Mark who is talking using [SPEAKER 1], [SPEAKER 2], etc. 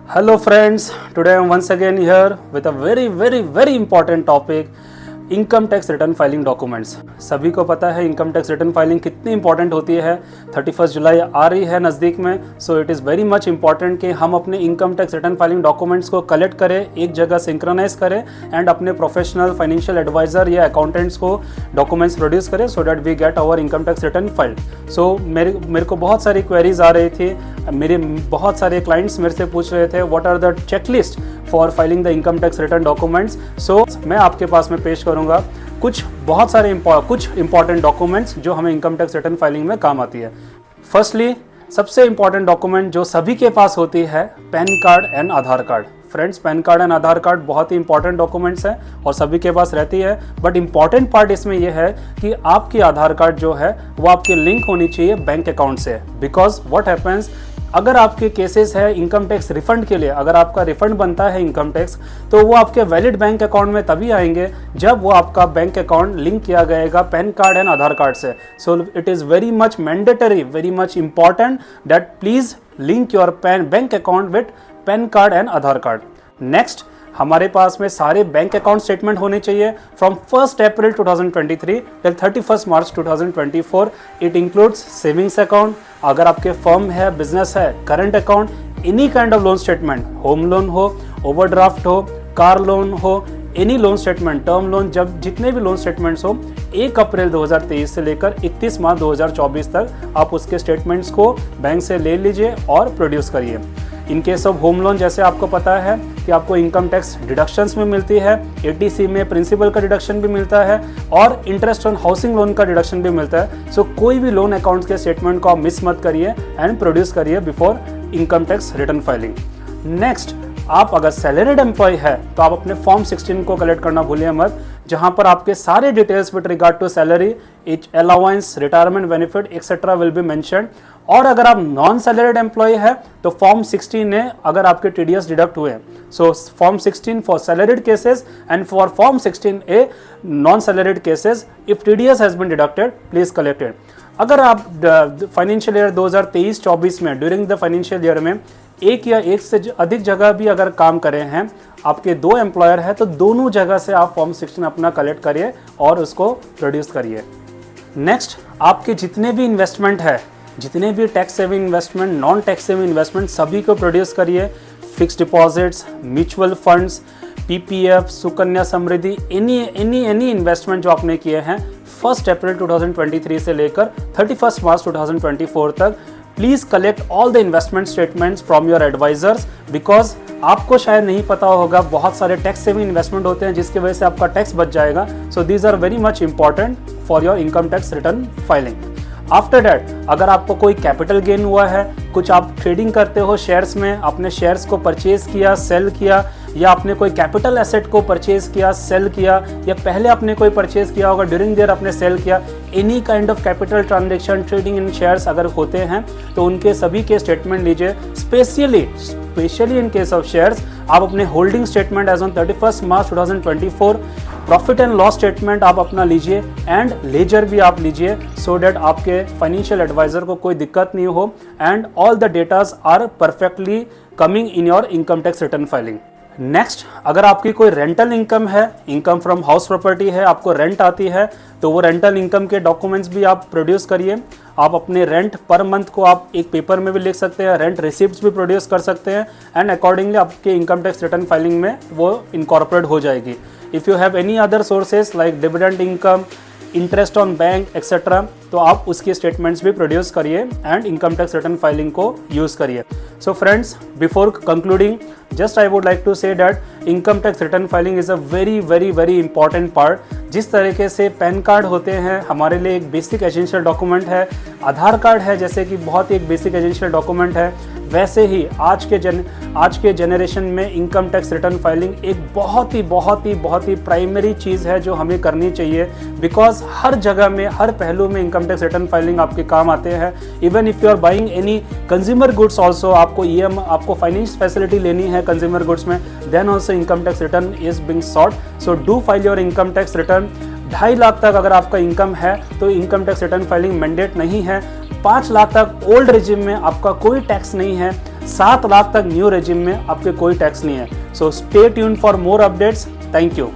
[SPEAKER 1] Hello friends, today I am once again here with a very important topic, income tax return filing documents. सभी को पता है income tax return filing कितनी important होती है। 31 जुलाई आ रही है नज़दीक में, so it is very much important कि हम अपने income tax return filing documents को कलेक्ट करें, एक जगह सिंक्रोनाइज करें एंड अपने प्रोफेशनल फाइनेंशियल एडवाइज़र या अकाउंटेंट्स को डॉक्यूमेंट्स प्रोड्यूस करें so that we get our income tax return filed. सो मेरे को बहुत सारी क्वेरीज आ रही थी, मेरे बहुत सारे क्लाइंट्स मेरे से पूछ रहे थे what are the checklist for filing the income tax return documents. So मैं आपके पास में पेश करूंगा बहुत सारे कुछ इंपॉर्टेंट डॉक्यूमेंट्स जो हमें इनकम टैक्स रिटर्न फाइलिंग में काम आती है। फर्स्टली सबसे इंपॉर्टेंट डॉक्यूमेंट जो सभी के पास होती है, pan card and Aadhaar card. Friends, pan card and Aadhaar card बहुत ही इंपॉर्टेंट डॉक्यूमेंट्स हैं और सभी के पास रहती है, बट इंपॉर्टेंट पार्ट इसमें यह है कि आपकी आधार कार्ड जो है वो आपकी लिंक होनी चाहिए बैंक अकाउंट से। बिकॉज व्हाट हैपेंस, अगर आपके केसेस है इनकम टैक्स रिफंड के लिए, अगर आपका रिफंड बनता है इनकम टैक्स, तो वो आपके वैलिड बैंक अकाउंट में तभी आएंगे जब वो आपका बैंक अकाउंट लिंक किया गएगा PAN card and Aadhaar card से। So it is very much mandatory, very much important that please link your bank account with PAN card and Aadhaar card. Next, हमारे पास में सारे बैंक अकाउंट स्टेटमेंट होने चाहिए from 1 April 2023 till 31 March 2024। It includes savings account, अगर आपके firm है, business है, current account, any kind of loan statement, home loan हो, ओवरड्राफ्ट हो, कार लोन हो, any loan statement, term loan, जब जितने भी लोन स्टेटमेंट्स हो 1 अप्रैल 2023 से लेकर 31 मार्च 2024 तक आप उसके स्टेटमेंट्स को बैंक से ले लीजिए और प्रोड्यूस करिए। इन केस ऑफ होम लोन, जैसे आपको पता है कि आपको इनकम टैक्स डिडक्शंस में मिलती है, एटीसी में प्रिंसिपल का डिडक्शन भी मिलता है और इंटरेस्ट ऑन हाउसिंग लोन का डिडक्शन भी मिलता है। सो कोई भी लोन अकाउंट के स्टेटमेंट को आप मिस मत करिए एंड प्रोड्यूस करिए before income tax return filing. Next, आप अगर सैलरीड एम्प्लॉय है तो आप अपने फॉर्म 16 को कलेक्ट करना भूलिए मत, जहां पर आपके सारे details with regard to salary, allowance, retirement benefit etcetera will be mentioned. और अगर आप नॉन सैलरीड एम्प्लॉय है तो फॉर्म 16 में अगर आपके टीडीएस डिडक्ट हुए, so form 16 for salaried cases and for form 16A non salaried cases, if TDS has been deducted please collect it. अगर आप फाइनेंशियल ईयर 2023-24 में ड्यूरिंग द फाइनेंशियल ईयर में एक या एक से अधिक जगह भी अगर काम करे हैं, आपके 2 एम्प्लॉयर है तो दोनों जगह से आप फॉर्म 16 अपना कलेक्ट करिए और उसको प्रोड्यूस करिए। नेक्स्ट, आपके जितने भी इन्वेस्टमेंट है, जितने भी tax saving investment, non tax saving investment, सभी को प्रोड्यूस करिए। Fix deposits, mutual funds, PPF, Sukanya Samriddhi, any investment जो आपने किए हैं 1 अप्रैल 2023 से लेकर 31 मार्च 2024 तक, please collect all the investment statements from your advisors. Because आपको शायद नहीं पता होगा, बहुत सारे टैक्स सेविंग इन्वेस्टमेंट होते हैं जिसकी वजह से आपका टैक्स बच जाएगा। So these are very much important for your income tax return filing. After that, अगर आपको कोई कैपिटल गेन हुआ है, कुछ आप ट्रेडिंग करते हो शेयर्स में, आपने शेयर्स को परचेज किया, सेल किया, या आपने कोई कैपिटल एसेट को परचेज किया, सेल किया, या पहले आपने कोई परचेज किया होगा, ड्यूरिंग देयर आपने सेल किया, any kind of capital transaction, trading in shares अगर होते हैं तो उनके सभी के स्टेटमेंट लीजिए। Specially in case of shares आप अपने holding statement as on 31 March 2024, profit and loss statement आप अपना लीजिए एंड लेजर भी आप लीजिए, सो डैट आपके फाइनेंशियल एडवाइजर को कोई दिक्कत नहीं हो and all the datas are perfectly coming in your income tax return filing. Next, अगर आपकी कोई रेंटल इनकम है, इनकम फ्रॉम हाउस प्रॉपर्टी है, आपको रेंट आती है, तो वो रेंटल इनकम के डॉक्यूमेंट्स भी आप प्रोड्यूस करिए। आप अपने रेंट पर मंथ को आप एक पेपर में भी लिख सकते हैं, रेंट रिसिप्ट्स भी प्रोड्यूस कर सकते हैं एंड अकॉर्डिंगली आपके इनकम टैक्स रिटर्न फाइलिंग में वो इनकॉर्पोरेट हो जाएगी। If you have any other sources like dividend income, interest on bank etcetera, तो आप उसके स्टेटमेंट्स भी प्रोड्यूस करिए and income tax return filing को यूज़ करिए। So friends, before concluding, just I would like to say that income tax return filing is a very important part। जिस तरीके से पैन कार्ड होते हैं हमारे लिए एक बेसिक एसेंशियल डॉक्यूमेंट है, आधार कार्ड है जैसे कि बहुत ही एक बेसिक एसेंशियल डॉक्यूमेंट है, वैसे ही आज के जनरेशन में इनकम टैक्स रिटर्न फाइलिंग एक बहुत ही प्राइमरी चीज़ है जो हमें करनी चाहिए। बिकॉज हर जगह में, हर पहलू में इनकम टैक्स रिटर्न फाइलिंग आपके काम आते हैं। Even if you are buying any consumer goods also, आपको फाइनेंस फैसिलिटी लेनी है कंज्यूमर गुड्स में, then also income tax return is being sought. So do file your income tax return. 2.5 lakh तक अगर आपका इनकम है तो income tax return filing mandate नहीं है। 5 लाख तक ओल्ड रेजिम में आपका कोई टैक्स नहीं है। 7 लाख तक न्यू रेजिम में आपके कोई टैक्स नहीं है। So stay tune for more updates. Thank you.